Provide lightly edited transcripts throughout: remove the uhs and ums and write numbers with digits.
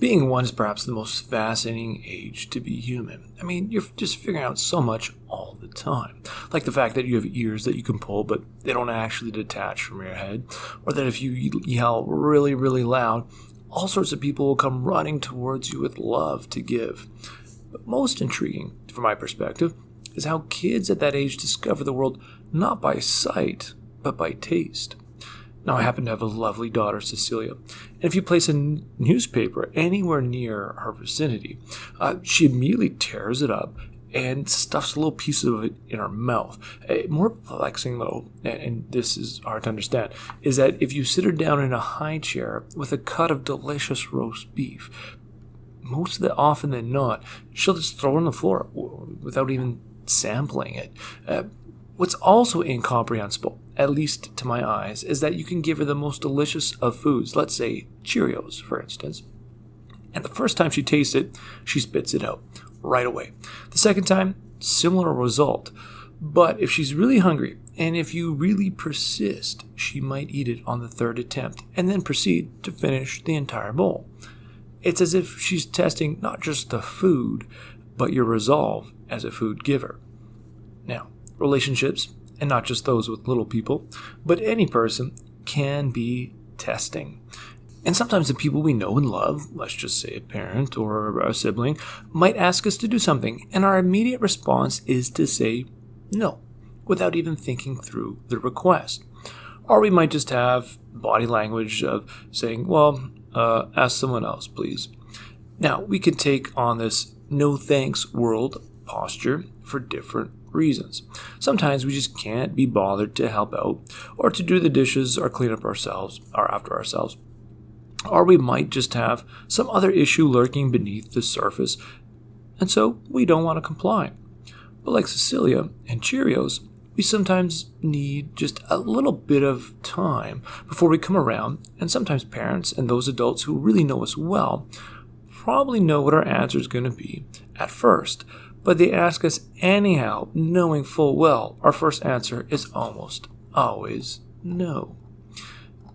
Being one is perhaps the most fascinating age to be human. I mean, you're just figuring out so much all the time. Like the fact that you have ears that you can pull, but they don't actually detach from your head. Or that if you yell really, really loud, all sorts of people will come running towards you with love to give. But most intriguing, from my perspective, is how kids at that age discover the world not by sight, but by taste. Now, I happen to have a lovely daughter, Cecilia, and if you place a newspaper anywhere near her vicinity, she immediately tears it up and stuffs a little piece of it in her mouth. More perplexing, though, and this is hard to understand, is that if you sit her down in a high chair with a cut of delicious roast beef, most of the often than not, she'll just throw it on the floor without even sampling it. What's also incomprehensible, at least to my eyes, is that you can give her the most delicious of foods, let's say Cheerios, for instance, and the first time she tastes it, she spits it out right away. The second time, similar result. But if she's really hungry, and if you really persist, she might eat it on the third attempt, and then proceed to finish the entire bowl. It's as if she's testing not just the food, but your resolve as a food giver. Now, relationships, and not just those with little people, but any person, can be testing. And sometimes the people we know and love, let's just say a parent or a sibling, might ask us to do something, and our immediate response is to say no, without even thinking through the request. Or we might just have body language of saying, ask someone else, please. Now, we can take on this no thanks world posture for different reasons. Sometimes we just can't be bothered to help out, or to do the dishes, or clean up ourselves, or after ourselves. Or we might just have some other issue lurking beneath the surface, and so we don't want to comply. But like Cecilia and Cheerios, we sometimes need just a little bit of time before we come around, and sometimes parents and those adults who really know us well probably know what our answer is going to be at first, but they ask us anyhow, knowing full well our first answer is almost always no.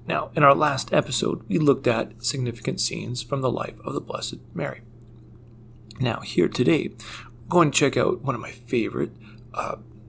Now, in our last episode, we looked at significant scenes from the life of the Blessed Mary. Now, here today, we're going to check out one of my favorite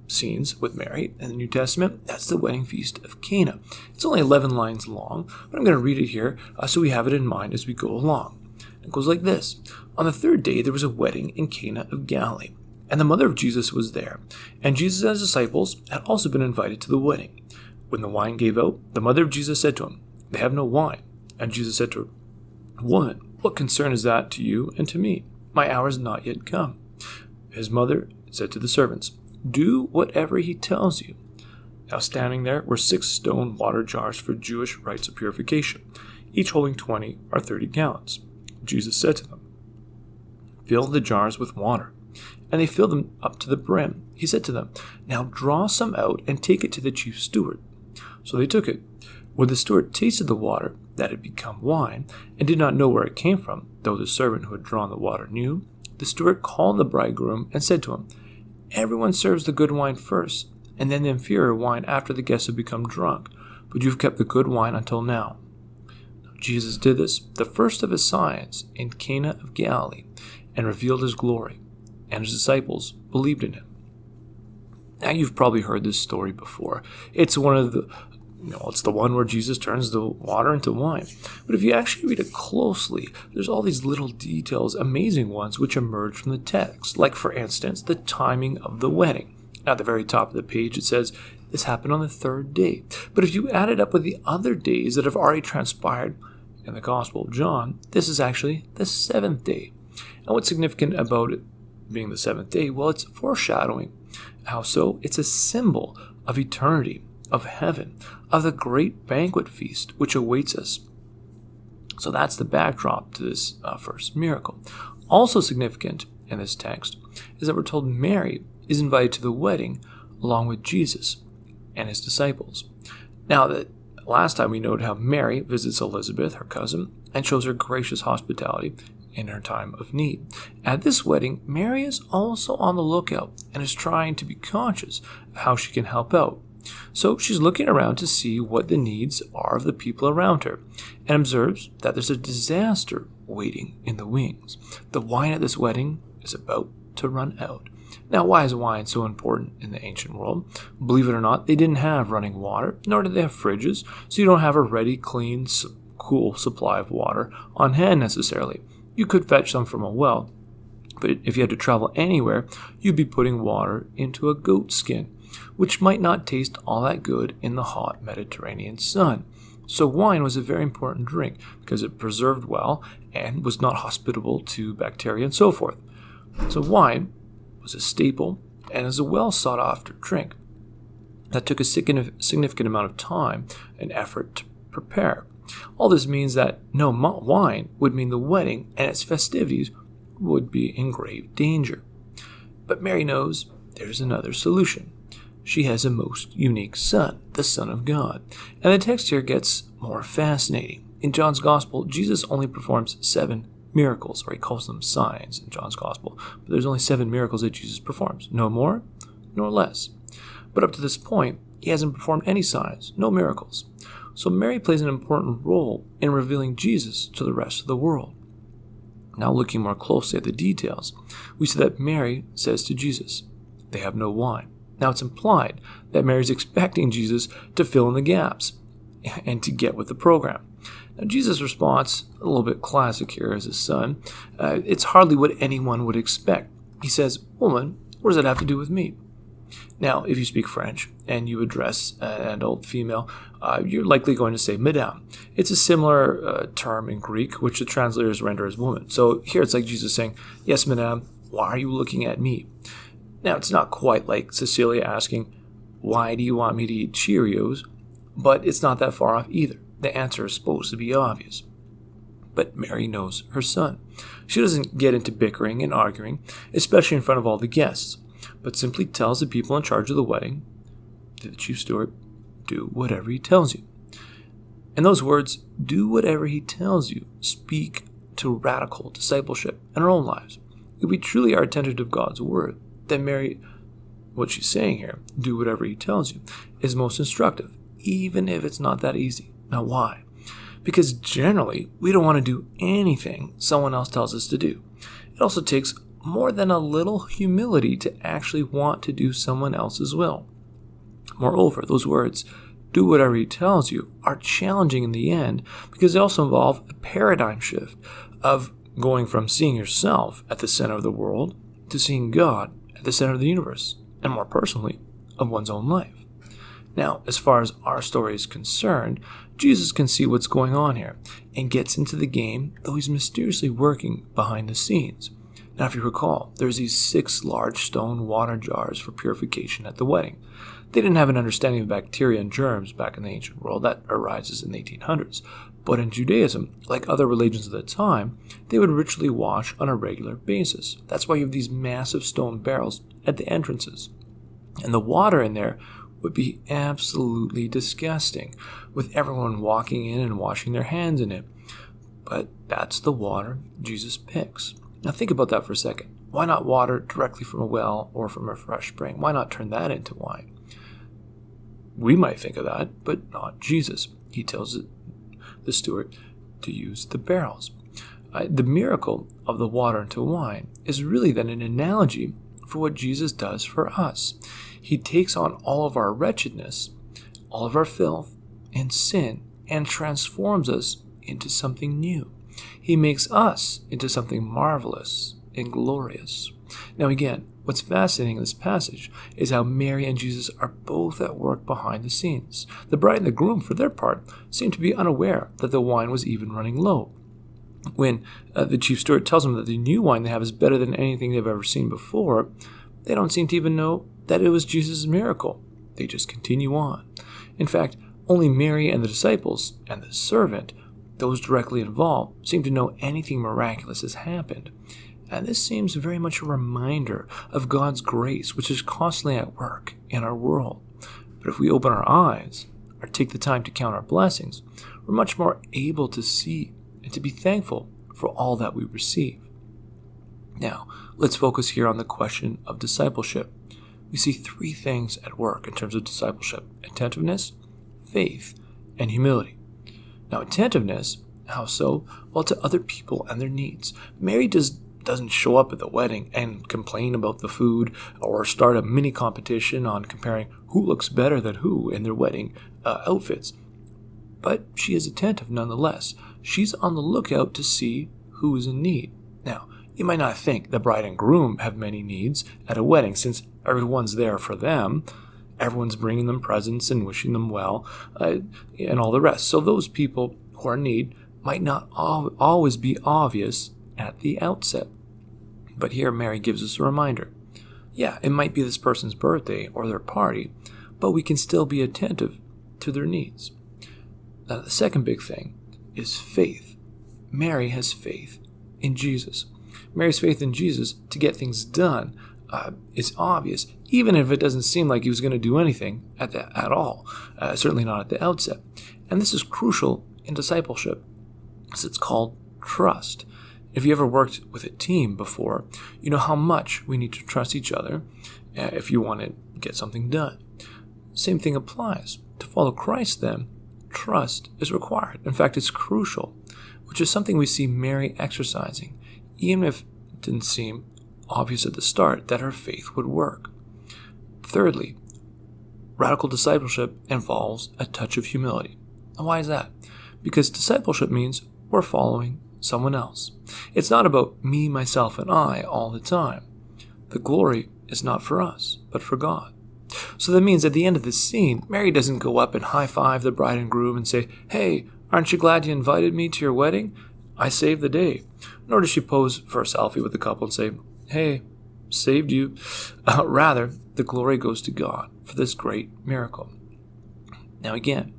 scenes with Mary in the New Testament. That's the Wedding Feast of Cana. It's only 11 lines long, but I'm going to read it here so we have it in mind as we go along. It goes like this. On the third day, there was a wedding in Cana of Galilee, and the mother of Jesus was there, and Jesus and his disciples had also been invited to the wedding. When the wine gave out, the mother of Jesus said to him, "They have no wine." And Jesus said to her, "Woman, what concern is that to you and to me? My hour is not yet come." His mother said to the servants, "Do whatever he tells you." Now standing there were 6 stone water jars for Jewish rites of purification, each holding 20 or 30 gallons. Jesus said to them, "Fill the jars with water." And they filled them up to the brim. He said to them, "Now draw some out and take it to the chief steward." So they took it. When the steward tasted the water that had become wine, and did not know where it came from, though the servant who had drawn the water knew, the steward called the bridegroom and said to him, "Everyone serves the good wine first, and then the inferior wine after the guests have become drunk, but you've kept the good wine until now." Jesus did this, the first of his signs, in Cana of Galilee, and revealed his glory, and his disciples believed in him. Now, you've probably heard this story before. It's it's the one where Jesus turns the water into wine. But if you actually read it closely, there's all these little details, amazing ones, which emerge from the text. Like, for instance, the timing of the wedding. At the very top of the page, it says, this happened on the third day. But if you add it up with the other days that have already transpired in the Gospel of John, this is actually the 7th day. And what's significant about it being the 7th day? Well, it's foreshadowing. How so? It's a symbol of eternity, of heaven, of the great banquet feast which awaits us. So that's the backdrop to this first miracle. Also significant in this text is that we're told Mary is invited to the wedding along with Jesus and his disciples. Now, the last time we noted how Mary visits Elizabeth, her cousin, and shows her gracious hospitality in her time of need. At this wedding, Mary is also on the lookout and is trying to be conscious of how she can help out So she's looking around to see what the needs are of the people around her, and observes that there's a disaster waiting in the wings. The wine at this wedding is about to run out. Now, why is wine so important in the ancient world? Believe it or not, they didn't have running water, nor did they have fridges, so you don't have a ready, clean, cool supply of water on hand necessarily. You could fetch some from a well, but if you had to travel anywhere, you'd be putting water into a goat skin, which might not taste all that good in the hot Mediterranean sun. So wine was a very important drink because it preserved well and was not hospitable to bacteria and so forth. So wine was a staple and is a well sought after drink that took a significant amount of time and effort to prepare. All this means that no wine would mean the wedding and its festivities would be in grave danger. But Mary knows there's another solution. She has a most unique son, the Son of God. And the text here gets more fascinating. In John's Gospel, Jesus only performs 7 miracles, or he calls them signs in John's Gospel. But there's only 7 miracles that Jesus performs. No more, nor less. But up to this point, he hasn't performed any signs, no miracles. So Mary plays an important role in revealing Jesus to the rest of the world. Now looking more closely at the details, we see that Mary says to Jesus, "They have no wine." Now it's implied that Mary's expecting Jesus to fill in the gaps and to get with the program. Now Jesus' response, a little bit classic here as his son, it's hardly what anyone would expect. He says, "Woman, what does that have to do with me?" Now, if you speak French and you address an adult female, you're likely going to say madame. It's a similar term in Greek, which the translators render as woman. So here it's like Jesus saying, "Yes, madame, why are you looking at me?" Now, it's not quite like Cecilia asking, "Why do you want me to eat Cheerios?" But it's not that far off either. The answer is supposed to be obvious. But Mary knows her son. She doesn't get into bickering and arguing, especially in front of all the guests, but simply tells the people in charge of the wedding, the chief steward, do whatever he tells you. And those words, do whatever he tells you, speak to radical discipleship in our own lives. If we truly are attentive to God's word, then Mary, what she's saying here, do whatever he tells you, is most instructive, even if it's not that easy. Now why? Because generally, we don't want to do anything someone else tells us to do. It also takes more than a little humility to actually want to do someone else's will. Moreover, those words, do whatever he tells you, are challenging in the end because they also involve a paradigm shift of going from seeing yourself at the center of the world to seeing God at the center of the universe, and more personally, of one's own life. Now, as far as our story is concerned, Jesus can see what's going on here and gets into the game, though he's mysteriously working behind the scenes. Now, if you recall, there's these 6 large stone water jars for purification at the wedding. They didn't have an understanding of bacteria and germs back in the ancient world. That arises in the 1800s. But in Judaism, like other religions of the time, they would ritually wash on a regular basis. That's why you have these massive stone barrels at the entrances. And the water in there would be absolutely disgusting, with everyone walking in and washing their hands in it. But that's the water Jesus picks. Now think about that for a second. Why not water directly from a well or from a fresh spring? Why not turn that into wine? We might think of that, but not Jesus. He tells the steward to use the barrels. The miracle of the water into wine is really then an analogy for what Jesus does for us. He takes on all of our wretchedness, all of our filth and sin, and transforms us into something new. He makes us into something marvelous and glorious. Now again, what's fascinating in this passage is how Mary and Jesus are both at work behind the scenes. The bride and the groom, for their part, seem to be unaware that the wine was even running low. When the chief steward tells them that the new wine they have is better than anything they've ever seen before, they don't seem to even know that it was Jesus' miracle. They just continue on. In fact, only Mary and the disciples and the servant, those directly involved, seem to know anything miraculous has happened. And this seems very much a reminder of God's grace, which is constantly at work in our world. But if we open our eyes or take the time to count our blessings, we're much more able to see and to be thankful for all that we receive. Now, let's focus here on the question of discipleship. we see three things at work in terms of discipleship: attentiveness, faith, and humility. Now, attentiveness, how so? Well, to other people and their needs. Mary doesn't show up at the wedding and complain about the food or start a mini competition on comparing who looks better than who in their wedding outfits. But she is attentive nonetheless. She's on the lookout to see who is in need. Now, you might not think the bride and groom have many needs at a wedding, since everyone's there for them. Everyone's bringing them presents and wishing them well, and all the rest. So those people who are in need might not always be obvious at the outset. But here Mary gives us a reminder. Yeah, it might be this person's birthday or their party, but we can still be attentive to their needs. Now, the second big thing is faith. Mary has faith in Jesus. Mary's faith in Jesus to get things done is obvious, even if it doesn't seem like he was going to do anything at all, certainly not at the outset. And this is crucial in discipleship, because it's called trust. If you ever worked with a team before, you know how much we need to trust each other if you want to get something done. Same thing applies. To follow Christ, then, trust is required. In fact, it's crucial, which is something we see Mary exercising, even if it didn't seem obvious at the start that her faith would work. Thirdly, radical discipleship involves a touch of humility. And why is that? Because discipleship means we're following someone else. It's not about me, myself, and I all the time. The glory is not for us, but for God. So that means at the end of this scene, Mary doesn't go up and high-five the bride and groom and say, "Hey, aren't you glad you invited me to your wedding? I saved the day." Nor does she pose for a selfie with the couple and say, "Hey, saved you." Rather, the glory goes to God for this great miracle. Now again,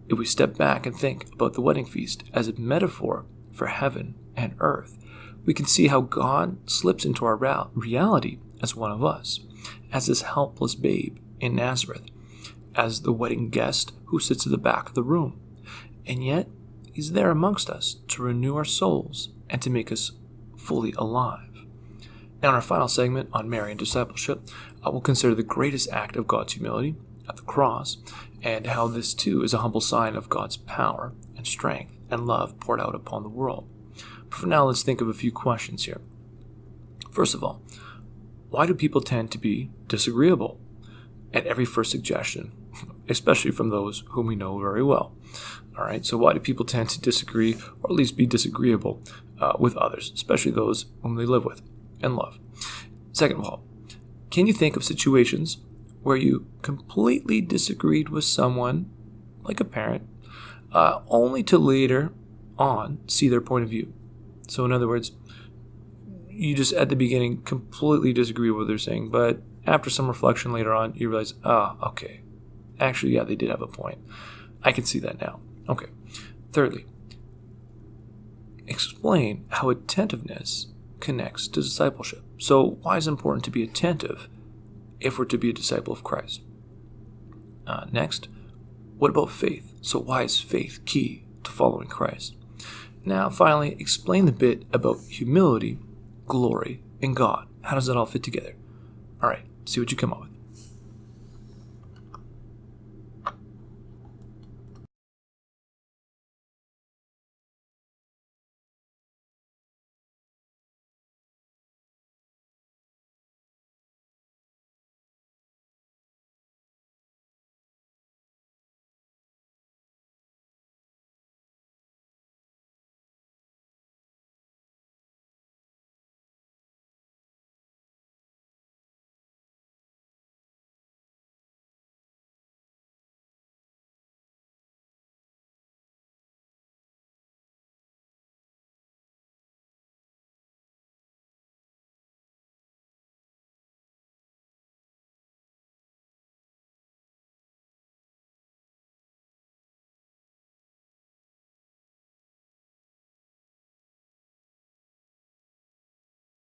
if we step back and think about the wedding feast as a metaphor for heaven and earth, we can see how God slips into our reality as one of us, as this helpless babe in Nazareth, as the wedding guest who sits at the back of the room. And yet, he's there amongst us to renew our souls and to make us fully alive. Now, in our final segment on Mary and discipleship, we'll consider the greatest act of God's humility at the cross, and how this too is a humble sign of God's power and strength and love poured out upon the world. But for now, let's think of a few questions here. First of all, why do people tend to be disagreeable at every first suggestion, especially from those whom we know very well? All right, so why do people tend to disagree, or at least be disagreeable with others, especially those whom they live with and love? Second of all, can you think of situations where you completely disagreed with someone, like a parent, only to later on see their point of view? So in other words, you just at the beginning completely disagree with what they're saying, but after some reflection later on, you realize, okay, actually, yeah, they did have a point. I can see that now. Okay. Thirdly, explain how attentiveness connects to discipleship. So why is it important to be attentive if we're to be a disciple of Christ? Next, what about faith? So why is faith key to following Christ? Now, finally, explain the bit about humility, glory, and God. How does that all fit together? All right, see what you come up with.